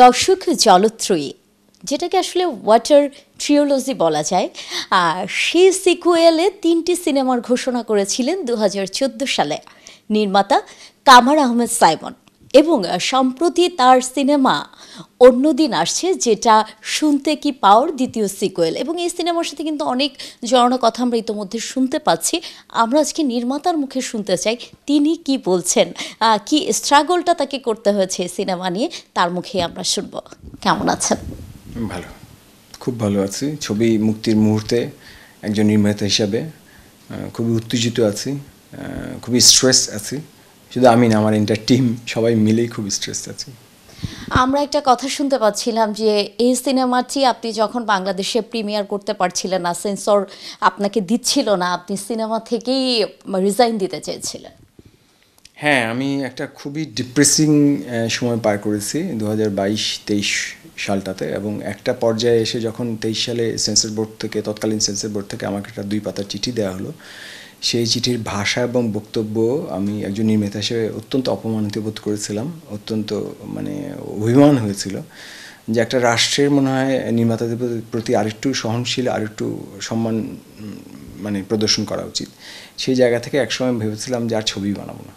দর্শক জলত্রয়ী, যেটাকে আসলে ওয়াটার ট্রিওলজি বলা যায়, সেই সিকুয়েলে 3টি সিনেমার ঘোষণা করেছিলেন 2014 সালে নির্মাতা কামার আহমেদ সাইমন। এবং সম্প্রতি তার সিনেমা অন্যদিন আসছে, যেটা শুনতে কি পাওয়ার দ্বিতীয় সিকুয়েল। এবং এই সিনেমার সাথে কিন্তু অনেক জড়ানো কথা আমরা ইতোমধ্যে শুনতে পাচ্ছি। আমরা আজকে নির্মাতার মুখে শুনতে চাই তিনি কি বলছেন, কি স্ট্রাগলটা তাকে করতে হয়েছে সিনেমা নিয়ে, তার মুখে আমরা শুনবো। কেমন আছেন? ভালো, খুব ভালো আছি। ছবি মুক্তির মুহূর্তে একজন নির্মাতা হিসাবে খুবই উত্তেজিত আছি, খুবই স্ট্রেস আছি। শুধু আমি না, আমার এন্টার টিম সবাই মিলেই খুব স্ট্রেস আছি। আমরা একটা কথা শুনতে পাচ্ছিলাম যে এই সিনেমাটি আপনি যখন বাংলাদেশে প্রিমিয়ার করতে পারছিলেন না, সেন্সর আপনাকে দিচ্ছিল না, আপনি সিনেমা থেকেই রিজাইন দিতে চেয়েছিলেন। হ্যাঁ, আমি একটা খুবই ডিপ্রেসিং সময় পার করেছি 2022-23 সালটাতে। এবং একটা পর্যায়ে এসে যখন 23 সালে সেন্সর বোর্ড থেকে, তৎকালীন সেন্সর বোর্ড থেকে আমাকে একটা 2 পাতার চিঠি দেওয়া হলো, সেই চিঠির ভাষা এবং বক্তব্য আমি একজন নির্মাতা হিসেবে অত্যন্ত অপমানিত বোধ করেছিলাম, অত্যন্ত অভিমান হয়েছিল যে একটা রাষ্ট্রের মনে হয় নির্মাতাদের প্রতি আরেকটু সহনশীল, আরেকটু সম্মান প্রদর্শন করা উচিত। সেই জায়গা থেকে একসময় ভেবেছিলাম যে আর ছবি বানাবো না।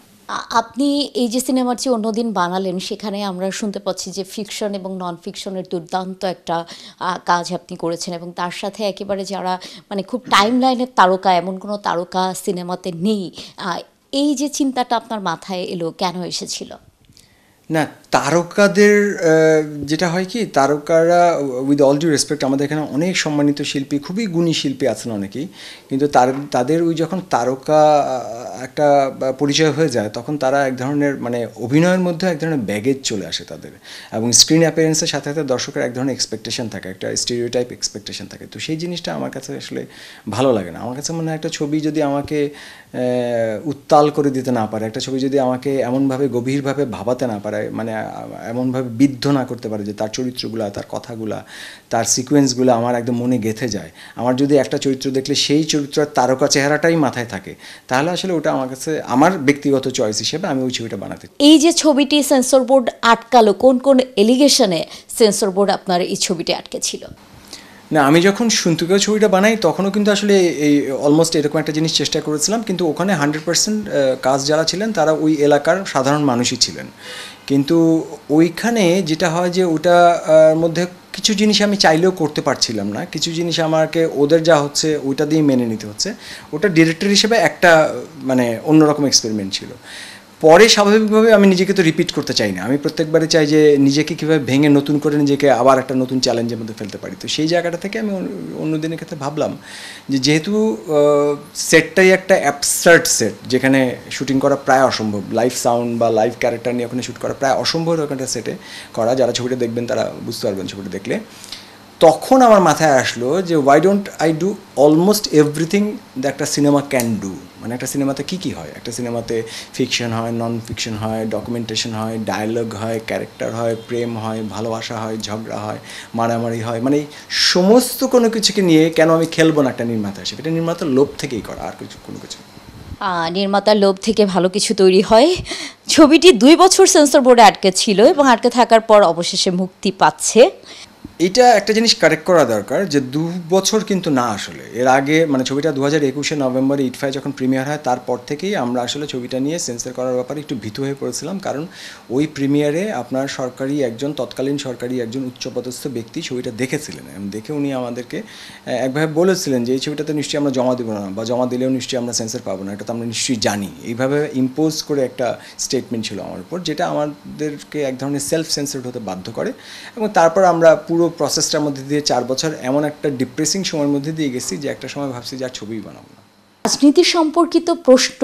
আপনি এই যে সিনেমাটি অন্যদিন বানালেন, সেখানে আমরা শুনতে পাচ্ছি যে ফিকশন এবং নন ফিকশনের দুর্দান্ত একটা কাজ আপনি করেছেন। এবং তার সাথে একেবারে যারা খুব টাইম লাইনের তারকা, এমন কোনো তারকা সিনেমাতে নেই। এই যে চিন্তাটা আপনার মাথায় এলো, কেন এসেছিল? না, তারকাদের যেটা হয় কি, তারকারা উইথ অল ডিউ রেসপেক্ট, আমাদের এখানে অনেক সম্মানিত শিল্পী, খুবই গুণী শিল্পী আছেন অনেকেই, কিন্তু তাদের ওই যখন তারকা একটা পরিচয় হয়ে যায়, তখন তারা এক ধরনের অভিনয়ের মধ্যে এক ধরনের ব্যাগেজ চলে আসে তাদের। এবং স্ক্রিন অ্যাপিয়ারেন্সের সাথে সাথে দর্শকের এক ধরনের এক্সপেকটেশন থাকে, একটা স্টেরিওটাইপ এক্সপেকটেশন থাকে। তো সেই জিনিসটা আমার কাছে আসলে ভালো লাগে না। আমার কাছে মনে হয় একটা ছবি যদি আমাকে উত্তাল করে দিতে না পারে, একটা ছবি যদি আমাকে এমনভাবে গভীরভাবে ভাবাতে না পারে, এমনভাবে বিদ্ধ না করতে পারে যে তার চরিত্রগুলো, তার কথাগুলা, তার সিকোয়েন্সগুলো আমার একদম মনে গেঁথে যায়, আমার যদি একটা চরিত্র দেখলে সেই চরিত্রের তারকা চেহারাটাই মাথায় থাকে, তাহলে আসলে ওটা আমার কাছে, আমার ব্যক্তিগত চয়েস হিসেবে আমি ওই ছবিটা বানাতে। এই যে ছবিটি সেন্সর বোর্ড আটকালো, কোন কোন এলিগেশনে সেন্সর বোর্ড আপনার এই ছবিটি আটকে ছিল? না, আমি যখন সুন্তুকেও ছবিটা বানাই তখনও কিন্তু আসলে এই অলমোস্ট এরকম একটা জিনিস চেষ্টা করেছিলাম, কিন্তু ওখানে 100% কাজ যারা ছিলেন তারা ওই এলাকার সাধারণ মানুষই ছিলেন। কিন্তু ওইখানে যেটা হয় যে ওটার মধ্যে কিছু জিনিস আমি চাইলেও করতে পারছিলাম না, কিছু জিনিস আমাকে ওদের যা হচ্ছে ওইটা দিয়ে মেনে নিতে হচ্ছে। ওটা ডিরেক্টর হিসেবে একটা অন্যরকম এক্সপেরিমেন্ট ছিল। পরে স্বাভাবিকভাবে আমি নিজেকে তো রিপিট করতে চাই না, আমি প্রত্যেকবারে চাই যে নিজেকে কীভাবে ভেঙে নতুন করে নিজেকে আবার একটা নতুন চ্যালেঞ্জের মধ্যে ফেলতে পারি। তো সেই জায়গাটা থেকে আমি অন্যদিনের ক্ষেত্রে ভাবলাম যে যেহেতু সেটটাই একটা অ্যাবসার্ড সেট, যেখানে শুটিং করা প্রায় অসম্ভব, লাইভ সাউন্ড বা লাইভ ক্যারেক্টার নিয়ে ওখানে শ্যুট করা প্রায় অসম্ভব এরকম একটা সেটে করা, যারা ছবিটা দেখবেন তারা বুঝতে পারবেন ছবিটা দেখলে। তখন আমার মাথায় আসলো যে why don't I do almost everything that একটা সিনেমা ক্যান ডু। একটা সিনেমাতে কী কী হয়, একটা সিনেমাতে ফিকশন হয়, নন ফিকশন হয়, ডকুমেন্টেশন হয়, ডায়ালগ হয়, ক্যারেক্টার হয়, প্রেম হয়, ভালোবাসা হয়, ঝগড়া হয়, মারামারি হয়, সমস্ত কোনো কিছুকে নিয়ে কেন আমি খেলবো না একটা নির্মাতা হিসেবে? এটা নির্মাতার লোভ থেকেই করা, আর কোনো কিছু। নির্মাতার লোভ থেকে ভালো কিছু তৈরি হয়। ছবিটি 2 বছর সেন্সর বোর্ডে আটকে ছিল এবং আটকে থাকার পর অবশেষে মুক্তি পাচ্ছে। এটা একটা জিনিস কারেক্ট করা দরকার যে 2 বছর কিন্তু না, আসলে এর আগে ছবিটা 2021 নভেম্বরে ইটফাই যখন প্রিমিয়ার হয় তারপর থেকেই আমরা আসলে ছবিটা নিয়ে সেন্সর করার ব্যাপারে একটু ভীতু হয়ে পড়েছিলাম। কারণ ওই প্রিমিয়ারে আপনার তৎকালীন সরকারি একজন উচ্চপদস্থ ব্যক্তি ছবিটা দেখেছিলেন এবং দেখে উনি আমাদেরকে একভাবে বলেছিলেন যে এই ছবিটাতে নিশ্চয়ই আমরা জমা দেবো না, বা জমা দিলেও নিশ্চয়ই আমরা সেন্সর পাবো না, এটা তো আমরা নিশ্চয়ই জানি। এইভাবে ইম্পোজ করে একটা স্টেটমেন্ট ছিল আমার উপর, যেটা আমাদেরকে এক ধরনের সেলফ সেন্সরড হতে বাধ্য করে। এবং তারপর আমরা পুরো প্রসেসটার মধ্যে দিয়ে 4 বছর এমন একটা ডিপ্রেসিং সময়ের মধ্যে দিয়ে গেছি যে একটা সময় ভাবছি যে আর ছবিই বানাবো না। রাজনীতি সম্পর্কিত প্রশ্ন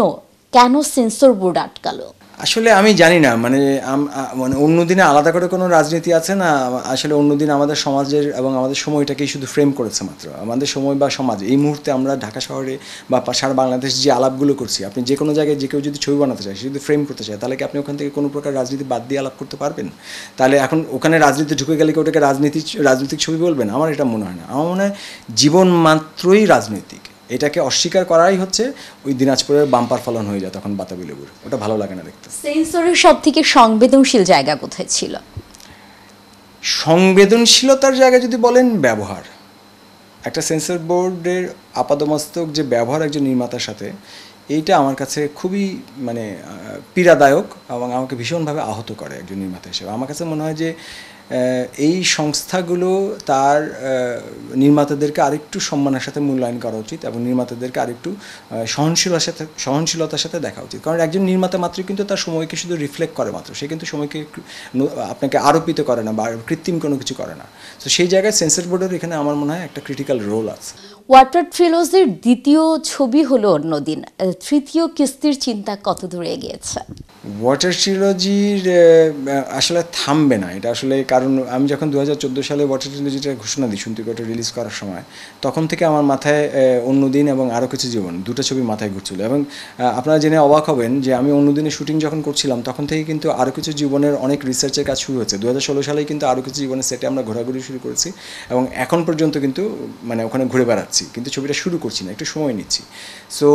কেন সেন্সর বোর্ড আটকালো? আসলে আমি জানি না, অন্যদিনে আলাদা করে কোনো রাজনীতি আছে না। আসলে অন্যদিন আমাদের সমাজের এবং আমাদের সময়টাকেই শুধু ফ্রেম করেছে মাত্র। আমাদের সময় বা সমাজ এই মুহূর্তে আমরা ঢাকা শহরে বা সারা বাংলাদেশ যে আলাপগুলো করছি, আপনি যে কোনো জায়গায় যে কেউ যদি ছবি বানাতে চায়, সে যদি ফ্রেম করতে চায়, তাহলে কি আপনি ওখান থেকে কোনো প্রকার রাজনীতি বাদ দিয়ে আলাপ করতে পারবেন? তাহলে এখন ওখানে রাজনীতি ঢুকে গেলে কি ওটাকে রাজনৈতিক ছবি বলবেন? আমার এটা মনে হয় না। আমার মনে হয় জীবন মাত্রই রাজনৈতিক, এটাকে অস্বীকার করাই হচ্ছে ওই দিনাজপুরের বাম্পার ফলন হয়ে যায় তখন বাতাবি লেবুর। ওটা ভালো লাগে না দেখতে। সেন্সরের সব থেকে সংবেদনশীল জায়গা কোথায় ছিল? সংবেদনশীলতার জায়গায় যদি বলেন, ব্যবহার, একটা সেন্সর বোর্ডের আপাদমস্তক যে ব্যবহার একজন নির্মাতার সাথে, এইটা আমার কাছে খুবই মানে পীড়াদায়ক এবং আমাকে ভীষণভাবে আহত করে একজন নির্মাতা হিসেবে। আমার কাছে মনে হয় যে এই সংস্থাগুলো তার নির্মাতাদেরকে আরেকটু সম্মানের সাথে মূল্যায়ন করা উচিত এবং নির্মাতাদেরকে আরেকটু সহনশীলতার সাথে দেখা উচিত। কারণ একজন নির্মাতা মাত্রই কিন্তু তার সময়কে শুধু রিফ্লেক্ট করে মাত্র, সে কিন্তু সময়কে আপনাকে আরোপিত করে না বা কৃত্রিম কোনো কিছু করে না। তো সেই জায়গায় সেন্সর বোর্ডের এখানে আমার মনে হয় একটা ক্রিটিক্যাল রোল আছে। ওয়াটার ট্রিলজির দ্বিতীয় ছবি হলো অন্যদিন, তৃতীয় কিস্তির চিন্তা কত দূরে এগিয়েছে? ওয়াটার ট্রিলজির আসলে থামবে না এটা আসলে, কারণ আমি যখন 2014 সালে ওয়াটার ট্রিলজিটা ঘোষণা দিই সুন্তিকটা রিলিজ করার সময়, তখন থেকে আমার মাথায় অন্যদিন এবং আরও কিছু জীবন, দুটো ছবি মাথায় ঘুরছিল। এবং আপনারা জেনে অবাক হবেন যে আমি অন্যদিনের শুটিং যখন করছিলাম তখন থেকে কিন্তু আরও কিছু জীবনের অনেক রিসার্চের কাজ শুরু হয়েছে। 2016 সালেই কিন্তু আরও কিছু জীবনের সেটে আমরা ঘোরাঘুরি শুরু করেছি এবং এখন পর্যন্ত কিন্তু মানে ওখানে ঘুরে বেড়াচ্ছি, কিন্তু ছবিটা শুরু করছি না, একটু সময় নিচ্ছি। সো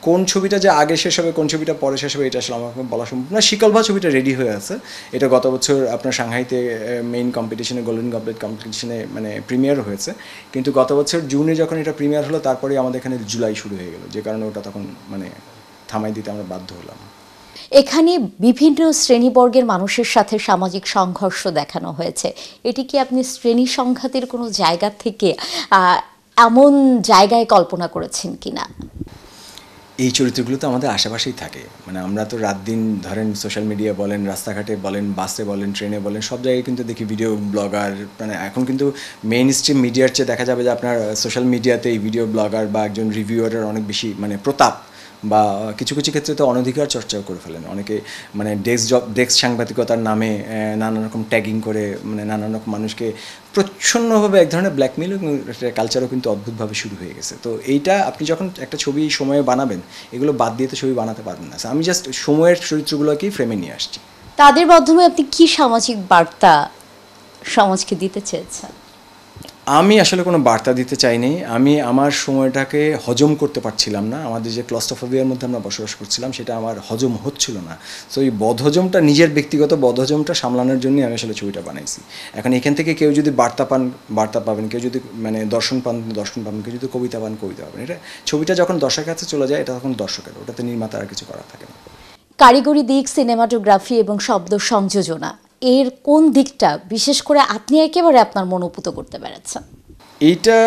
কোন ছবিটা যে আগে শেষ হবে কোন ছবিটা পরে শেষ হবে এটা আসলে আমাকে বলা সম্ভব না। শিকলভা ছবিটা রেডি হয়ে আছে, এটা গত বছর আপনার সাংহাইতে মেইন কম্পিটিশনে, গোল্ডেন গবলেট কম্পিটিশনে মানে প্রিমিয়ার হয়েছে, কিন্তু গত বছর জুনে যখন এটা প্রিমিয়ার হলো তারপরে আমাদের এখানে জুলাই শুরু হয়ে গেল, যে কারণে ওটা তখন মানে থামাই দিতে আমরা বাধ্য হলাম। এখানে বিভিন্ন শ্রেণীবর্গের মানুষের সাথে সামাজিক সংঘর্ষ দেখানো হয়েছে। এটি কি আপনি শ্রেণী সংঘাতের কোনো জায়গা থেকে এমন জায়গায় কল্পনা করেছেন কিনা? এই চরিত্রগুলো তো আমাদের আশেপাশেই থাকে, মানে আমরা তো রাত দিন ধরেন সোশ্যাল মিডিয়া বলেন, রাস্তাঘাটে বলেন, বাসে বলেন, ট্রেনে বলেন, সব জায়গায় কিন্তু দেখি ভিডিও ব্লগার, মানে এখন কিন্তু মেইন স্ট্রিম মিডিয়ার চেয়ে দেখা যাবে যে আপনার সোশ্যাল মিডিয়াতে এই ভিডিও ব্লগার বা একজন রিভিউয়ারের অনেক বেশি মানে প্রতাপ, বা কিছু কিছু ক্ষেত্রে তো অনধিকার চর্চাও করে ফেলেন অনেকে, মানে ডেস্ক সাংবাদিকতার নামে নানান রকম ট্যাগিং করে মানে নানান রকম মানুষকে প্রচ্ছন্নভাবে এক ধরনের ব্ল্যাকমেল কালচারও কিন্তু অদ্ভুতভাবে শুরু হয়ে গেছে। তো এইটা আপনি যখন একটা ছবি সময়ে বানাবেন, এগুলো বাদ দিয়ে তো ছবি বানাতে পারবেন না। আমি জাস্ট সময়ের চরিত্রগুলোকেই ফ্রেমে নিয়ে আসছি। তাদের মাধ্যমে আপনি কি সামাজিক বার্তা সমাজকে দিতে চেয়েছেন? আমি আসলে কোনো বার্তা দিতে চাইনি, আমি আমার সময়টাকে হজম করতে পারছিলাম না। আমাদের যে ক্লস্ট্রোফোবিয়ার মধ্যে আমরা বসবাস করছিলাম সেটা আমার হজম হচ্ছিল না। সো এই বদহজমটা, নিজের ব্যক্তিগত বদহজমটা সামলানোর জন্যই আমি আসলে ছবিটা বানাইছি। এখন এখান থেকে কেউ যদি বার্তা পান বার্তা পাবেন, কেউ যদি মানে দর্শন পান দর্শন পাবেন, কেউ যদি কবিতা পান কবিতা পাবেন। এটা ছবিটা যখন দর্শকের কাছে চলে যায় এটা তখন দর্শকের, ওটাতে নির্মাতার আর কিছু করার থাকে না। কারিগরি দিক, সিনেমাটোগ্রাফি এবং শব্দ সংযোজনা, এর কোন দিকটা বিশেষ করে আপনি একেবারে আপনার মনোপুত করতে পেরেছেন? এইটা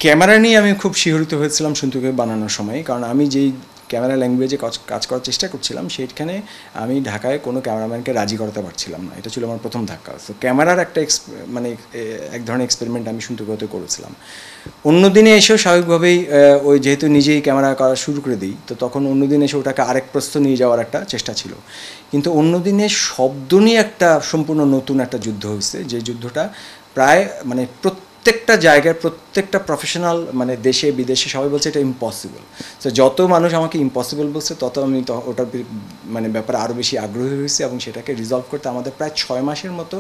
ক্যামেরা নিয়ে আমি খুব শিহরিত হয়েছিলাম সন্তুকে বানানোর সময়, কারণ আমি যেই ক্যামেরা ল্যাঙ্গুয়েজে কাজ করার চেষ্টা করছিলাম সেইখানে আমি ঢাকায় কোনো ক্যামেরাম্যানকে রাজি করাতে পারছিলাম না। এটা ছিল আমার প্রথম ধাক্কা। তো ক্যামেরার একটা মানে এক ধরনের এক্সপেরিমেন্ট আমি সন্তুকে করেছিলাম। অন্যদিনে এসেও স্বাভাবিকভাবেই ওই যেহেতু নিজেই ক্যামেরা করা শুরু করে দিই, তো তখন অন্যদিন এসে ওটাকে আরেক প্রস্থ নিয়ে যাওয়ার একটা চেষ্টা ছিল। কিন্তু অন্যদিনে শব্দ নিয়ে একটা সম্পূর্ণ নতুন একটা যুদ্ধ হয়েছে, যে যুদ্ধটা প্রায় মানে প্রত্যেকটা জায়গায় প্রত্যেকটা প্রফেশনাল মানে দেশে বিদেশে সবাই বলছে এটা ইম্পসিবল। তো যত মানুষ আমাকে ইম্পসিবল বলছে তত আমি ওটার মানে ব্যাপারে আরও বেশি আগ্রহী হয়েছি এবং সেটাকে রিজলভ করতে আমাদের প্রায় 6 মাসের মতো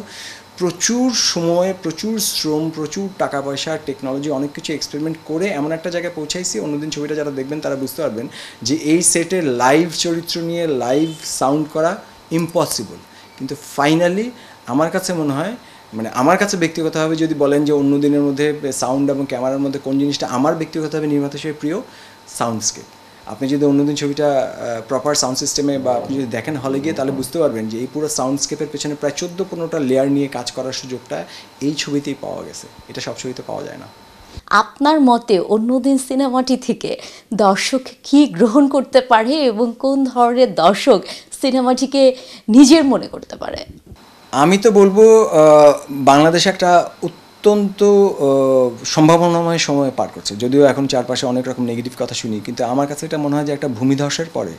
প্রচুর সময়, প্রচুর শ্রম, প্রচুর টাকা পয়সা, টেকনোলজি, অনেক কিছু এক্সপেরিমেন্ট করে এমন একটা জায়গায় পৌঁছাইছি। অন্যদিন ছবিটা যারা দেখবেন তারা বুঝতে পারবেন যে এই সেটে লাইভ চরিত্র নিয়ে লাইভ সাউন্ড করা ইম্পসিবল, কিন্তু ফাইনালি আমার কাছে মনে হয়, মানে আমার কাছে ব্যক্তিগতভাবে যদি বলেন যে অন্য দিনের মধ্যে সাউন্ড এবং ক্যামেরার মধ্যে কোন জিনিসটা আমার ব্যক্তিগতভাবে নির্মাতা হিসেবে প্রিয়, সাউন্ডস্কেপ। আপনি যদি অন্যদিন ছবিটা প্রপার সাউন্ড সিস্টেমে বা আপনি যদি দেখেন হলে গিয়ে, তাহলে বুঝতে পারবেন যে এই পুরো সাউন্ডস্কেপের পেছনে প্রায় 14-15টা লেয়ার নিয়ে কাজ করার সুযোগটা এই ছবিতেই পাওয়া গেছে, এটা সব ছবিতে পাওয়া যায় না। আপনার মতে অন্যদিন সিনেমাটি থেকে দর্শক কি গ্রহণ করতে পারে এবং কোন ধরনের দর্শক সিনেমাটিকে নিজের মনে করতে পারে? আমি তো বলবো বাংলাদেশে একটা অত্যন্ত সম্ভাবনাময় সময় পার করছে, যদিও এখন চারপাশে অনেক রকম নেগেটিভ কথা শুনি, কিন্তু আমার কাছে এটা মনে হয় যে একটা ভূমিধসের পরে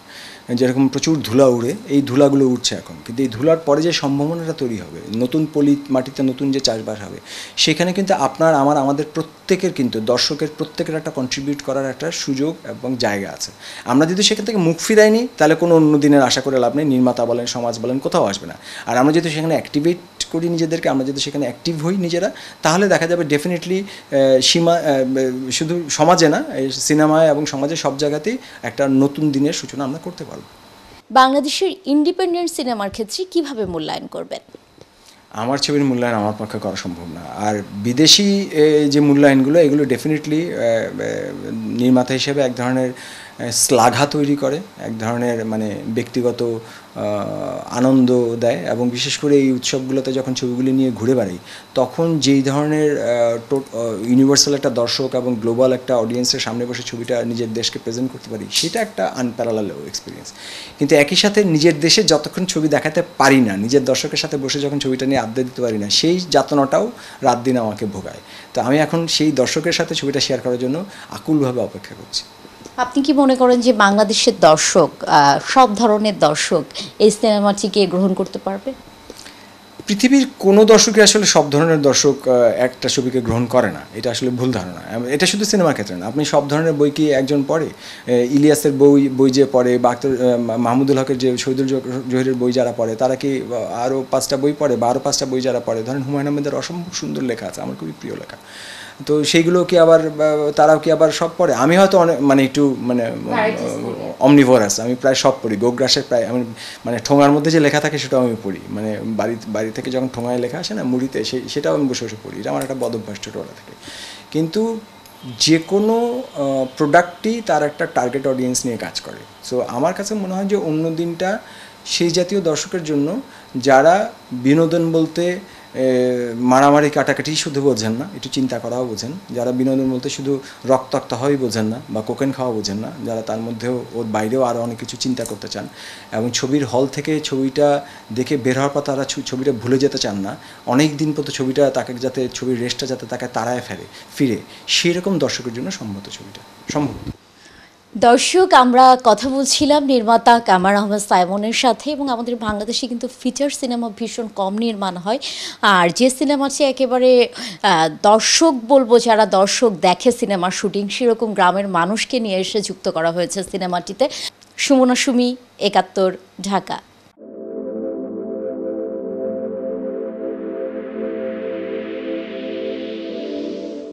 যেরকম প্রচুর ধুলা উড়ে, এই ধুলাগুলো উঠছে এখন, কিন্তু এই ধুলার পরে যে সম্ভাবনাটা তৈরি হবে, নতুন পলি মাটিতে নতুন যে চাষবাস হবে, সেখানে কিন্তু আপনার আমাদের প্রত্যেকের, কিন্তু দর্শকের প্রত্যেকের একটা কন্ট্রিবিউট করার একটা সুযোগ এবং জায়গা আছে। আমরা যদি সেখান থেকে মুখ ফিরাইনি তাহলে কোনো অন্য দিনের আশা করে লাভ নেই, নির্মাতা বলেন, সমাজ বলেন, কোথাও আসবে না। আর আমরা যদি সেখানে অ্যাক্টিভেট করি নিজেদেরকে, আমরা যদি সেখানে অ্যাক্টিভ হই নিজেরা, তাহলে দেখা যাবে ডেফিনেটলি শুধু সমাজে না, সিনেমায় এবং সমাজে সব জায়গাতেই একটা নতুন দিনের সূচনা আমরা করতে পারব। বাংলাদেশের ইন্ডিপেন্ডেন্ট সিনেমার ক্ষেত্রে কিভাবে মূল্যায়ন করবেন? আমার ছবির মূল্যায়ন আমার পক্ষে করা সম্ভব না। আর বিদেশি যে মূল্যায়নগুলো এগুলো ডেফিনেটলি নির্মাতা হিসেবে এক ধরনের শ্লাঘা তৈরি করে, এক ধরনের মানে ব্যক্তিগত আনন্দ দেয়, এবং বিশেষ করে এই উৎসবগুলোতে যখন ছবিগুলি নিয়ে ঘুরে বেড়াই তখন যেই ধরনের ইউনিভার্সাল একটা দর্শক এবং গ্লোবাল একটা অডিয়েন্সের সামনে বসে ছবিটা নিজের দেশকে প্রেজেন্ট করতে পারি, সেটা একটা আনপ্যারালাল এক্সপিরিয়েন্স। কিন্তু একই সাথে নিজের দেশে যতক্ষণ ছবি দেখাতে পারি না, নিজের দর্শকের সাথে বসে যখন ছবিটা নিয়ে আড্ডা দিতে পারি না, সেই যাতনাটাও রাত দিন আমাকে ভোগায়। তো আমি এখন সেই দর্শকের সাথে ছবিটা শেয়ার করার জন্য আকুলভাবে অপেক্ষা করছি। আপনি কি মনে করেন যে বাংলাদেশের দর্শক, সব ধরনের দর্শক এই সিনেমাটিকে গ্রহণ করতে পারবে? পৃথিবীর কোনো দর্শকই আসলে সব ধরনের দর্শক একটা ছবিকে গ্রহণ করে না, এটা আসলে ভুল ধারণা। এটা শুধু সিনেমার ক্ষেত্রে না, আপনি সব ধরনের বই কি একজন পড়ে? ইলিয়াসের বই যে পড়ে, বা মাহমুদুল হকের যে শহীদুল জহিরের বই যারা পড়ে তারা কি আরও 5টা বই পড়ে, বা আরও 5টা বই যারা পড়ে? ধরেন হুমায়ুন আহমেদের অসম্ভব সুন্দর লেখা আছে, আমার খুবই প্রিয় লেখা, তো সেইগুলো কি আবার তারাও কি আবার সব পড়ে? আমি হয়তো অনেক মানে একটু মানে অমনিভোরাস, আমি প্রায় সব পড়ি। গোগ্রাসের প্রায় আমি মানে ঠোঙার মধ্যে যে লেখা থাকে সেটাও আমি পড়ি, মানে বাড়ি থেকে যখন ঠোঙায় লেখা আসে না মুড়িতে, সেটাও আমি বসে বসে পড়ি। এটা আমার একটা বদ অভ্যাস ছোটোবেলা থেকে। কিন্তু যে কোনো প্রোডাক্টই তার একটা টার্গেট অডিয়েন্স নিয়ে কাজ করে। সো আমার কাছে মনে হয় যে অন্য দিনটা সেই জাতীয় দর্শকের জন্য যারা বিনোদন বলতে মারামারি কাটাকাটি শুধু বোঝেন না, একটু চিন্তা করাও বোঝেন, যারা বিনোদন বলতে শুধু রক্তাক্ত হওয়াই বোঝেন না বা কোকেন খাওয়া বোঝেন না, যারা তার মধ্যেও ওর বাইরেও আরও অনেক কিছু চিন্তা করতে চান, এবং ছবির হল থেকে ছবিটা দেখে বের হওয়ার পর তারা ছবিটা ভুলে যেতে চান না, অনেক দিন পর্যন্ত ছবিটা তাকে যাতে ছবির রেস্টটা যাতে তাকে তাড়ায় ফিরে সেই রকম দর্শকের জন্য সম্ভবত ছবিটা সম্ভব। দর্শক, আমরা কথা বলছিলাম নির্মাতা কামার আহমেদ সাইমনের সাথে, এবং আমাদের বাংলাদেশে কিন্তু ফিচার সিনেমা ভীষণ কম নির্মাণ হয়। আর যে সিনেমাটি একেবারে দর্শক বলবো, যারা দর্শক দেখে সিনেমার শুটিং, সেরকম গ্রামের মানুষকে নিয়ে এসে যুক্ত করা হয়েছে সিনেমাটিতে। সুমনা সুমি, ৭১, ঢাকা।